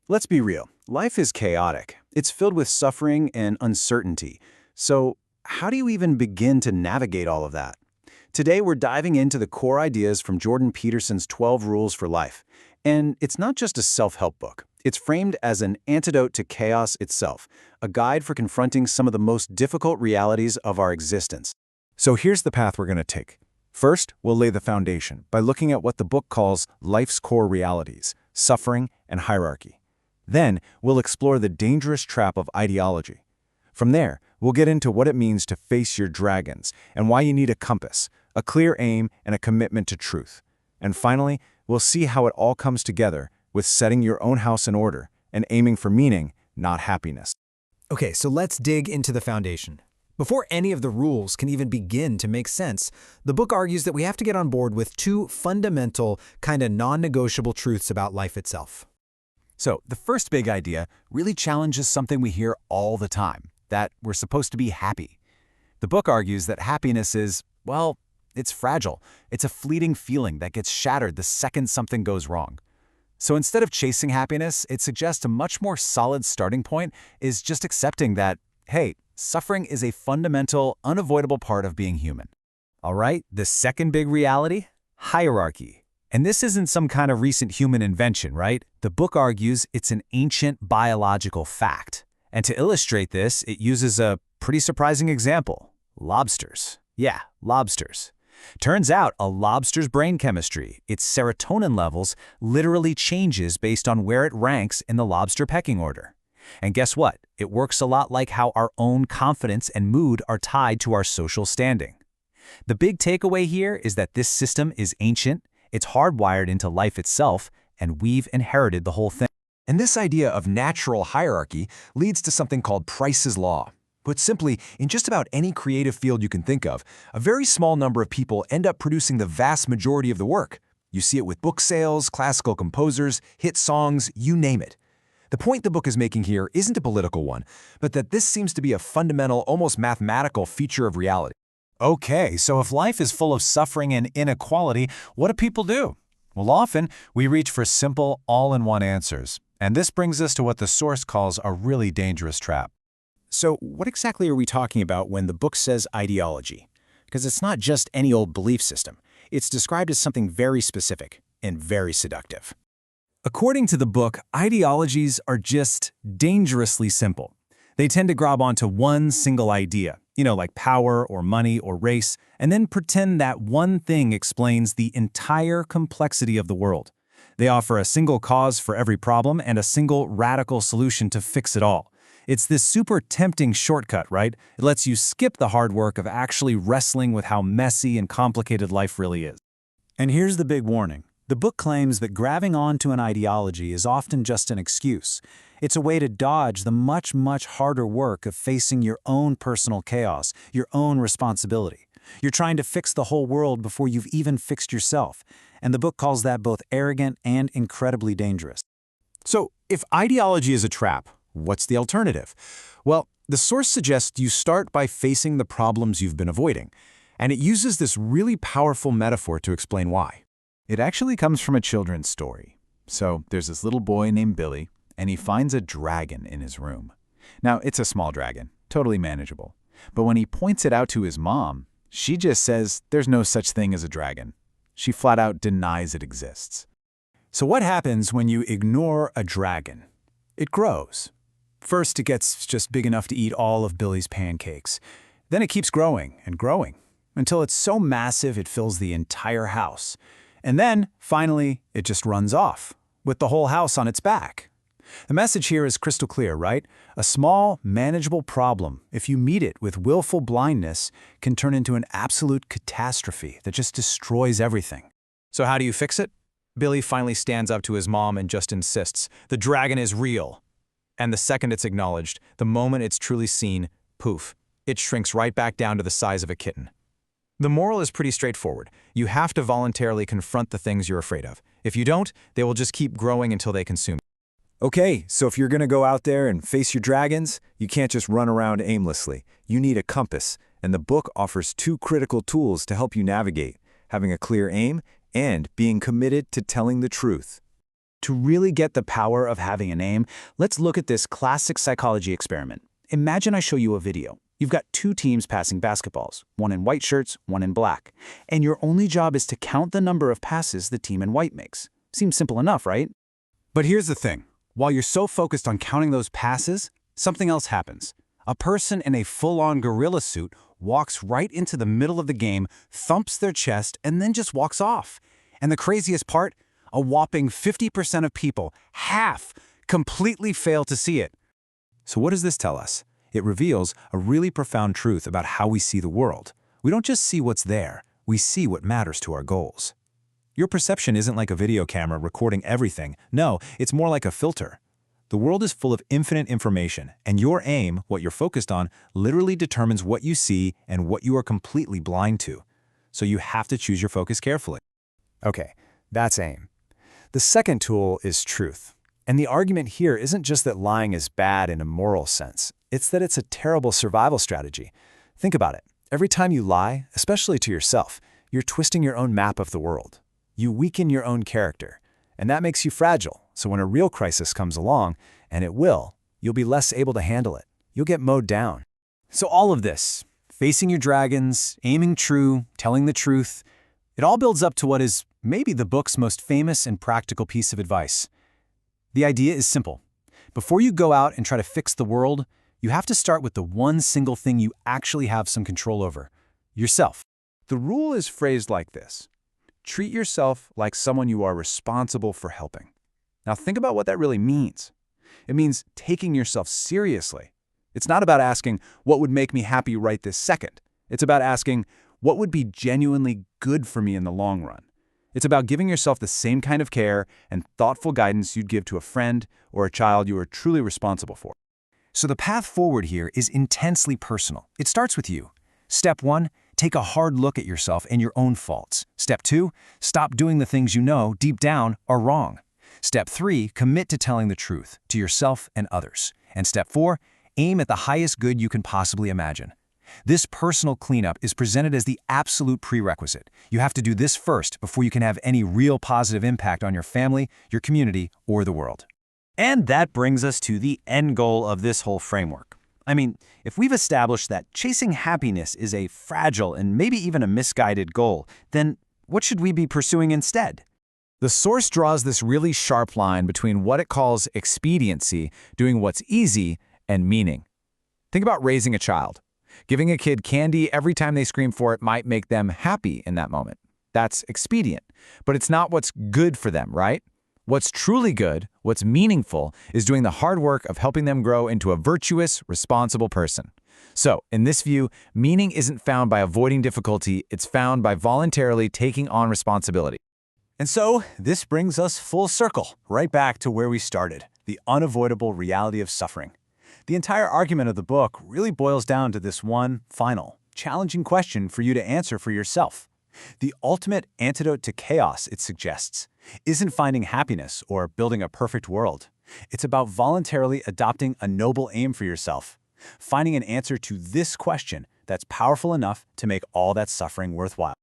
Let's be real. Life is chaotic. It's filled with suffering and uncertainty. So, how do you even begin to navigate all of that? Today, we're diving into the core ideas from Jordan Peterson's 12 Rules for Life. And it's not just a self-help book. It's framed as an antidote to chaos itself, a guide for confronting some of the most difficult realities of our existence. So here's the path we're going to take. First, we'll lay the foundation by looking at what the book calls life's core realities, suffering and hierarchy. Then, we'll explore the dangerous trap of ideology. From there, we'll get into what it means to face your dragons and why you need a compass, a clear aim, and a commitment to truth. And finally, we'll see how it all comes together with setting your own house in order and aiming for meaning, not happiness. Okay, so let's dig into the foundation. Before any of the rules can even begin to make sense, the book argues that we have to get on board with two fundamental, kind of non-negotiable truths about life itself. So, the first big idea really challenges something we hear all the time, that we're supposed to be happy. The book argues that happiness is, well, it's fragile. It's a fleeting feeling that gets shattered the second something goes wrong. So instead of chasing happiness, it suggests a much more solid starting point is just accepting that, hey, suffering is a fundamental, unavoidable part of being human. All right, the second big reality? Hierarchy. And this isn't some kind of recent human invention, right? The book argues it's an ancient biological fact. And to illustrate this, it uses a pretty surprising example. Lobsters. Yeah, lobsters. Turns out a lobster's brain chemistry, its serotonin levels, literally changes based on where it ranks in the lobster pecking order. And guess what? It works a lot like how our own confidence and mood are tied to our social standing. The big takeaway here is that this system is ancient, it's hardwired into life itself, and we've inherited the whole thing. And this idea of natural hierarchy leads to something called Price's Law. Put simply, in just about any creative field you can think of, a very small number of people end up producing the vast majority of the work. You see it with book sales, classical composers, hit songs, you name it. The point the book is making here isn't a political one, but that this seems to be a fundamental, almost mathematical feature of reality. Okay, so if life is full of suffering and inequality, what do people do? Well, often we reach for simple, all-in-one answers. And this brings us to what the source calls a really dangerous trap. So, what exactly are we talking about when the book says ideology? Because it's not just any old belief system. It's described as something very specific and very seductive. According to the book, ideologies are just dangerously simple. They tend to grab onto one single idea, like power or money or race, and then pretend that one thing explains the entire complexity of the world. They offer a single cause for every problem and a single radical solution to fix it all. It's this super tempting shortcut, right? It lets you skip the hard work of actually wrestling with how messy and complicated life really is. And here's the big warning. The book claims that grabbing onto an ideology is often just an excuse. It's a way to dodge the much, much harder work of facing your own personal chaos, your own responsibility. You're trying to fix the whole world before you've even fixed yourself. And the book calls that both arrogant and incredibly dangerous. So, if ideology is a trap, what's the alternative? Well, the source suggests you start by facing the problems you've been avoiding. And it uses this really powerful metaphor to explain why. It actually comes from a children's story. So there's this little boy named Billy, and he finds a dragon in his room. Now, it's a small dragon, totally manageable. But when he points it out to his mom, she just says there's no such thing as a dragon. She flat out denies it exists. So what happens when you ignore a dragon? It grows. First, it gets just big enough to eat all of Billy's pancakes. Then it keeps growing and growing until it's so massive it fills the entire house. And then, finally, it just runs off, with the whole house on its back. The message here is crystal clear, right? A small, manageable problem, if you meet it with willful blindness, can turn into an absolute catastrophe that just destroys everything. So how do you fix it? Billy finally stands up to his mom and just insists, the dragon is real. And the second it's acknowledged, the moment it's truly seen, poof, it shrinks right back down to the size of a kitten. The moral is pretty straightforward. You have to voluntarily confront the things you're afraid of. If you don't, they will just keep growing until they consume you. Okay, so if you're going to go out there and face your dragons, you can't just run around aimlessly. You need a compass, and the book offers two critical tools to help you navigate: having a clear aim and being committed to telling the truth. To really get the power of having an aim, let's look at this classic psychology experiment. Imagine I show you a video. You've got two teams passing basketballs, one in white shirts, one in black. And your only job is to count the number of passes the team in white makes. Seems simple enough, right? But here's the thing. While you're so focused on counting those passes, something else happens. A person in a full-on gorilla suit walks right into the middle of the game, thumps their chest, and then just walks off. And the craziest part? A whopping 50% of people, half, completely fail to see it. So what does this tell us? It reveals a really profound truth about how we see the world. We don't just see what's there, we see what matters to our goals. Your perception isn't like a video camera recording everything. No, it's more like a filter. The world is full of infinite information, and your aim, what you're focused on, literally determines what you see and what you are completely blind to. So you have to choose your focus carefully. Okay, that's aim. The second tool is truth. And the argument here isn't just that lying is bad in a moral sense. It's that it's a terrible survival strategy. Think about it. Every time you lie, especially to yourself, you're twisting your own map of the world. You weaken your own character. And that makes you fragile. So when a real crisis comes along, and it will, you'll be less able to handle it. You'll get mowed down. So all of this, facing your dragons, aiming true, telling the truth, it all builds up to what is maybe the book's most famous and practical piece of advice. The idea is simple. Before you go out and try to fix the world, you have to start with the one single thing you actually have some control over: yourself. The rule is phrased like this. Treat yourself like someone you are responsible for helping. Now think about what that really means. It means taking yourself seriously. It's not about asking, what would make me happy right this second? It's about asking, what would be genuinely good for me in the long run? It's about giving yourself the same kind of care and thoughtful guidance you'd give to a friend or a child you are truly responsible for. So the path forward here is intensely personal. It starts with you. Step 1, take a hard look at yourself and your own faults. Step 2, stop doing the things you know deep down are wrong. Step 3, commit to telling the truth to yourself and others. And Step 4, aim at the highest good you can possibly imagine. This personal cleanup is presented as the absolute prerequisite. You have to do this first before you can have any real positive impact on your family, your community, or the world. And that brings us to the end goal of this whole framework. I mean, if we've established that chasing happiness is a fragile and maybe even a misguided goal, then what should we be pursuing instead? The source draws this really sharp line between what it calls expediency, doing what's easy, and meaning. Think about raising a child. Giving a kid candy every time they scream for it might make them happy in that moment. That's expedient, but it's not what's good for them, right? What's truly good, what's meaningful, is doing the hard work of helping them grow into a virtuous, responsible person. So, in this view, meaning isn't found by avoiding difficulty, it's found by voluntarily taking on responsibility. And so, this brings us full circle, right back to where we started, the unavoidable reality of suffering. The entire argument of the book really boils down to this one final, challenging question for you to answer for yourself. The ultimate antidote to chaos, it suggests, isn't finding happiness or building a perfect world. It's about voluntarily adopting a noble aim for yourself, finding an answer to this question that's powerful enough to make all that suffering worthwhile.